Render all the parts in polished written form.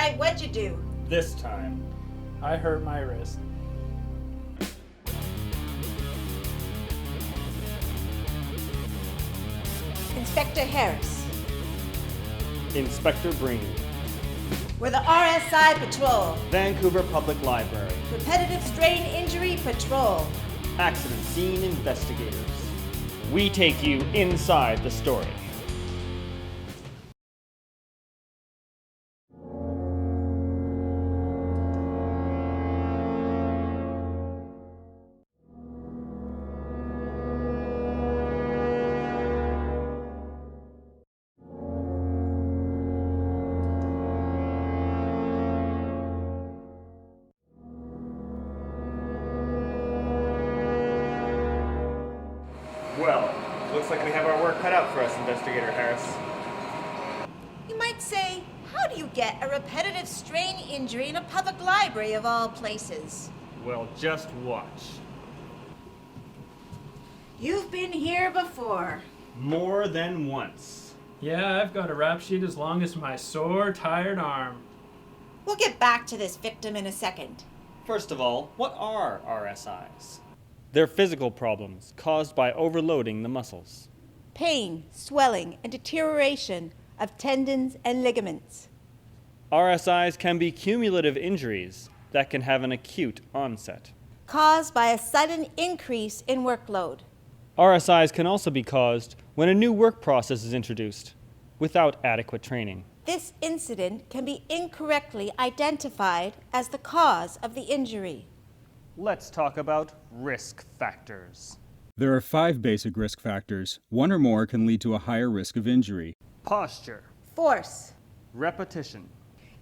right, what'd you do? This time, I hurt my wrist. Inspector Harris. Inspector Breen, We're the RSI Patrol. Vancouver Public Library, Repetitive Strain Injury Patrol. Accident Scene Investigators. We take you inside the story. Well, looks like we have our work cut out for us, Investigator Harris. You might say, how do you get a repetitive strain injury in a public library of all places? Well, just watch. You've been here before. More than once. Yeah, I've got a rap sheet as long as my sore, tired arm. We'll get back to this victim in a second. First of all, what are RSIs? They're physical problems caused by overloading the muscles. Pain, swelling, and deterioration of tendons and ligaments. RSIs can be cumulative injuries that can have an acute onset. Caused by a sudden increase in workload. RSIs can also be caused when a new work process is introduced without adequate training. This incident can be incorrectly identified as the cause of the injury. Let's talk about risk factors. There are 5 basic risk factors. One or more can lead to a higher risk of injury. Posture, Force. repetition.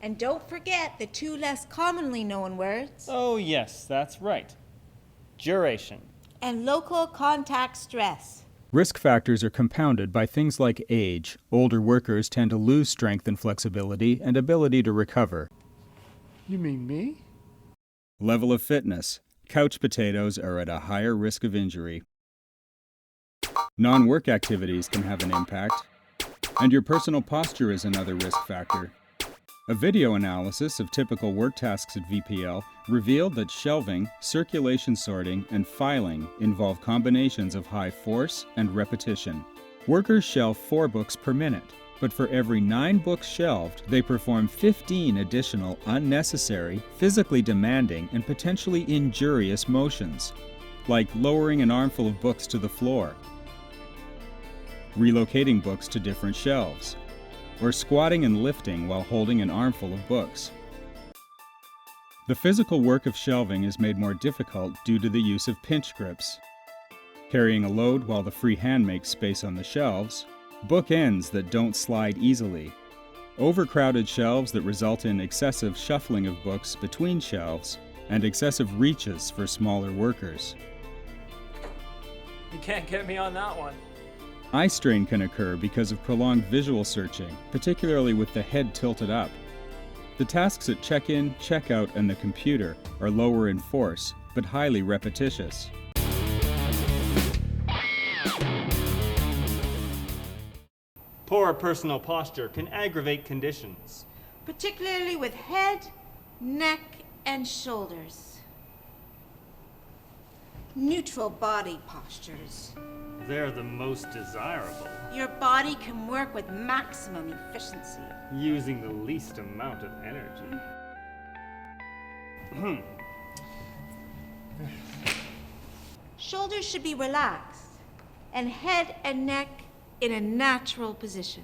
And don't forget the 2 less commonly known words. Oh yes, that's right. Duration. And local contact stress. Risk factors are compounded by things like age. Older workers tend to lose strength and flexibility and ability to recover. You mean me? Level of fitness. Couch potatoes are at a higher risk of injury. Non-work activities can have an impact. And your personal posture is another risk factor. A video analysis of typical work tasks at VPL revealed that shelving, circulation sorting, and filing involve combinations of high force and repetition. Workers shelve 4 books per minute, but for every 9 books shelved, they perform 15 additional unnecessary, physically demanding, and potentially injurious motions, like lowering an armful of books to the floor, relocating books to different shelves, or squatting and lifting while holding an armful of books. The physical work of shelving is made more difficult due to the use of pinch grips, carrying a load while the free hand makes space on the shelves, bookends that don't slide easily, overcrowded shelves that result in excessive shuffling of books between shelves, and excessive reaches for smaller workers. You can't get me on that one. Eye strain can occur because of prolonged visual searching, particularly with the head tilted up. The tasks at check-in, check-out, and the computer are lower in force, but highly repetitious. Poor personal posture can aggravate conditions. Particularly with head, neck, and shoulders. Neutral body postures. They're the most desirable, Your body can work with maximum efficiency. using the least amount of energy. Shoulders should be relaxed, and head and neck in a natural position.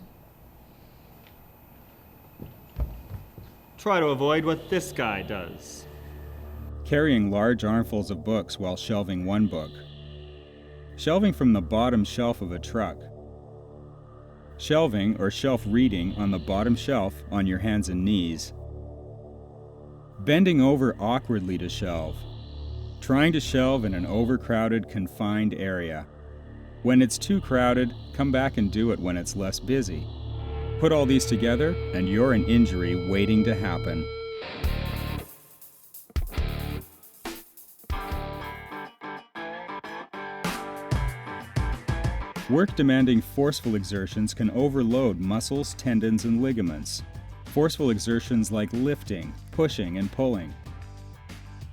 Try to avoid what this guy does. Carrying large armfuls of books while shelving one book. Shelving from the bottom shelf of a truck. Shelving or shelf reading on the bottom shelf on your hands and knees. Bending over awkwardly to shelve. Trying to shelve in an overcrowded, confined area. When it's too crowded, come back and do it when it's less busy. Put all these together, and you're an injury waiting to happen. Work demanding forceful exertions can overload muscles, tendons, and ligaments. forceful exertions like lifting, pushing, and pulling.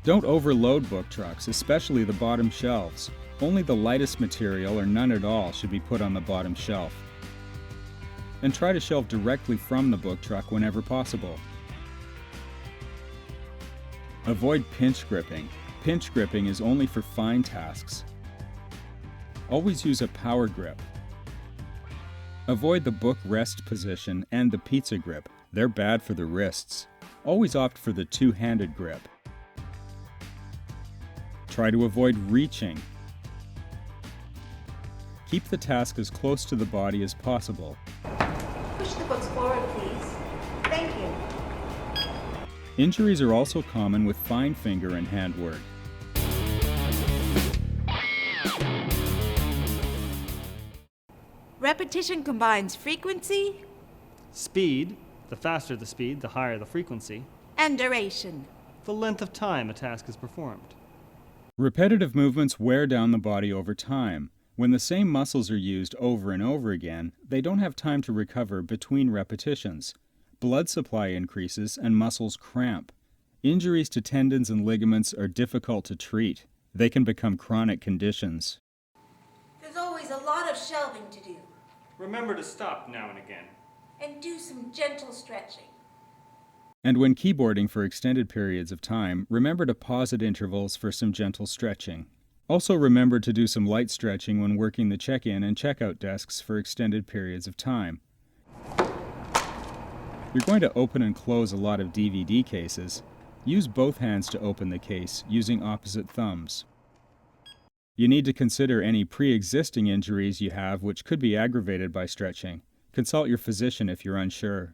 Don't overload book trucks, especially the bottom shelves. Only the lightest material or none at all should be put on the bottom shelf. And try to shelve directly from the book truck whenever possible. Avoid pinch gripping. Pinch gripping is only for fine tasks. Always use a power grip. Avoid the book rest position and the pizza grip. They're bad for the wrists. Always opt for the two-handed grip. Try to avoid reaching. Keep the task as close to the body as possible. Push the books forward, please. Thank you. Injuries are also common with fine finger and hand work. Repetition combines frequency Speed, the faster the speed, the higher the frequency. and duration. The length of time a task is performed. Repetitive movements wear down the body over time. When the same muscles are used over and over again, they don't have time to recover between repetitions. Blood supply increases and muscles cramp. Injuries to tendons and ligaments are difficult to treat. They can become chronic conditions. There's always a lot of shelving to do, Remember to stop now and again. and do some gentle stretching. And when keyboarding for extended periods of time, remember to pause at intervals for some gentle stretching. Also remember to do some light stretching when working the check-in and check-out desks for extended periods of time. You're going to open and close a lot of DVD cases. Use both hands to open the case, using opposite thumbs. You need to consider any pre-existing injuries you have which could be aggravated by stretching. Consult your physician if you're unsure.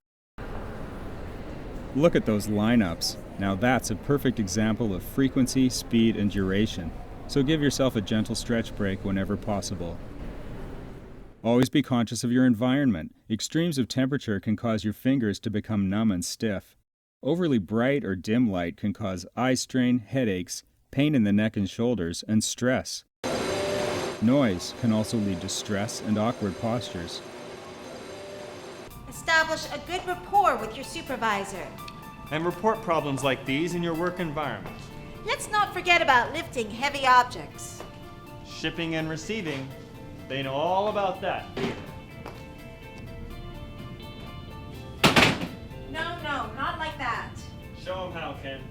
Look at those lineups. Now that's a perfect example of frequency, speed, and duration. So give yourself a gentle stretch break whenever possible. Always be conscious of your environment. Extremes of temperature can cause your fingers to become numb and stiff. Overly bright or dim light can cause eye strain, headaches, pain in the neck and shoulders, and stress. Noise can also lead to stress and awkward postures. Establish a good rapport with your supervisor. And report problems like these in your work environment. Let's not forget about lifting heavy objects. Shipping and receiving, they know all about that here. No, not like that. Show them how, Ken.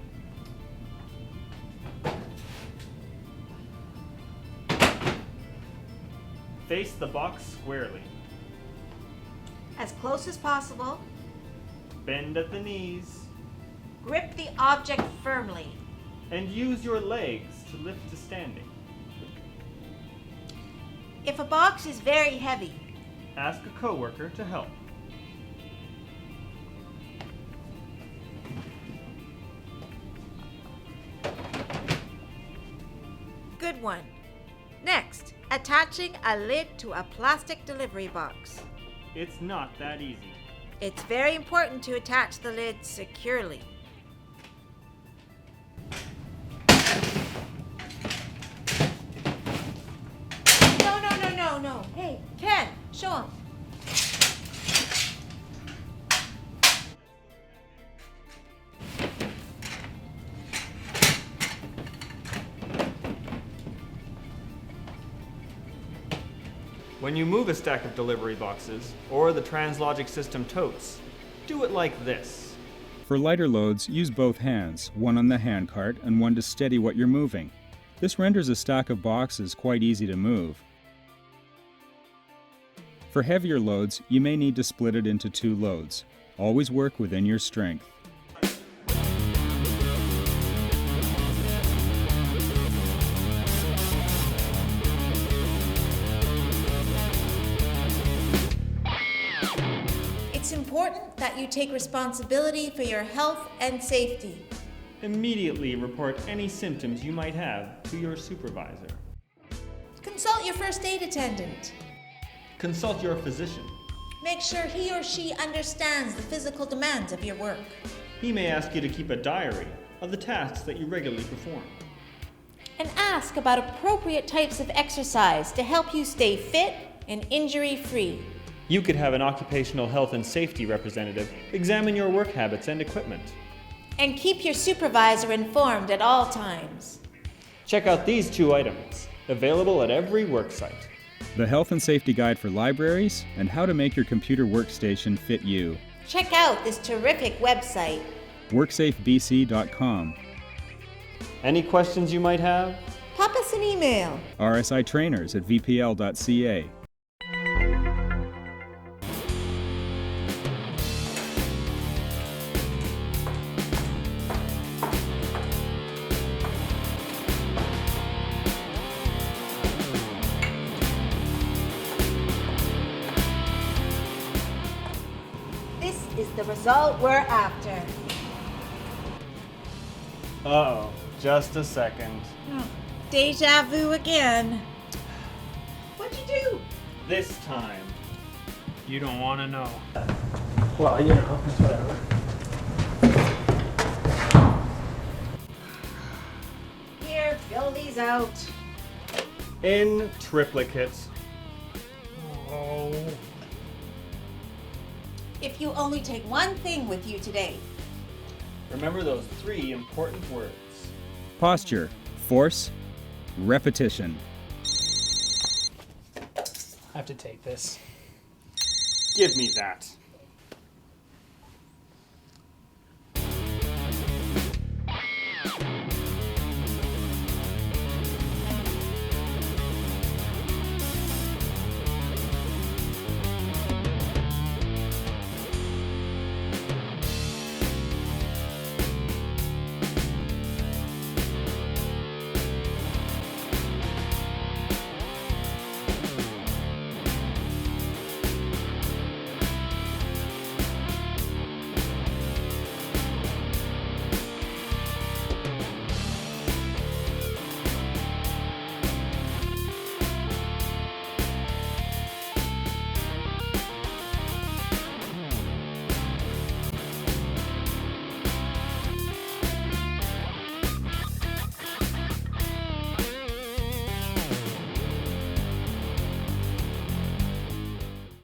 Face the box squarely. As close as possible. Bend at the knees. Grip the object firmly. And use your legs to lift to standing. If a box is very heavy, Ask a coworker to help. good one. Next, attaching a lid to a plastic delivery box. It's not that easy. It's very important to attach the lid securely. No. Hey, Ken, show him. When you move a stack of delivery boxes, or the TransLogic system totes, do it like this. For lighter loads, use both hands, one on the handcart and one to steady what you're moving. This renders a stack of boxes quite easy to move. For heavier loads, you may need to split it into 2 loads. Always work within your strength. It's important that you take responsibility for your health and safety. Immediately report any symptoms you might have to your supervisor. Consult your first aid attendant. Consult your physician. Make sure he or she understands the physical demands of your work. He may ask you to keep a diary of the tasks that you regularly perform. And ask about appropriate types of exercise to help you stay fit and injury-free. You could have an occupational health and safety representative examine your work habits and equipment. And keep your supervisor informed at all times. Check out these 2 items, available at every worksite. The Health and Safety Guide for Libraries and How to Make Your Computer Workstation Fit You. Check out this terrific website. WorksafeBC.com. Any questions you might have? Pop us an email. RSI Trainers at VPL.ca. This is the result we're after. Uh-oh, just a second. Deja vu again. What'd you do? This time. You don't want to know. Well, you know, it's whatever. Here, fill these out. In triplicate. Oh. If you only take one thing with you today, Remember those 3 important words. Posture, force, repetition. I have to take this. Give me that.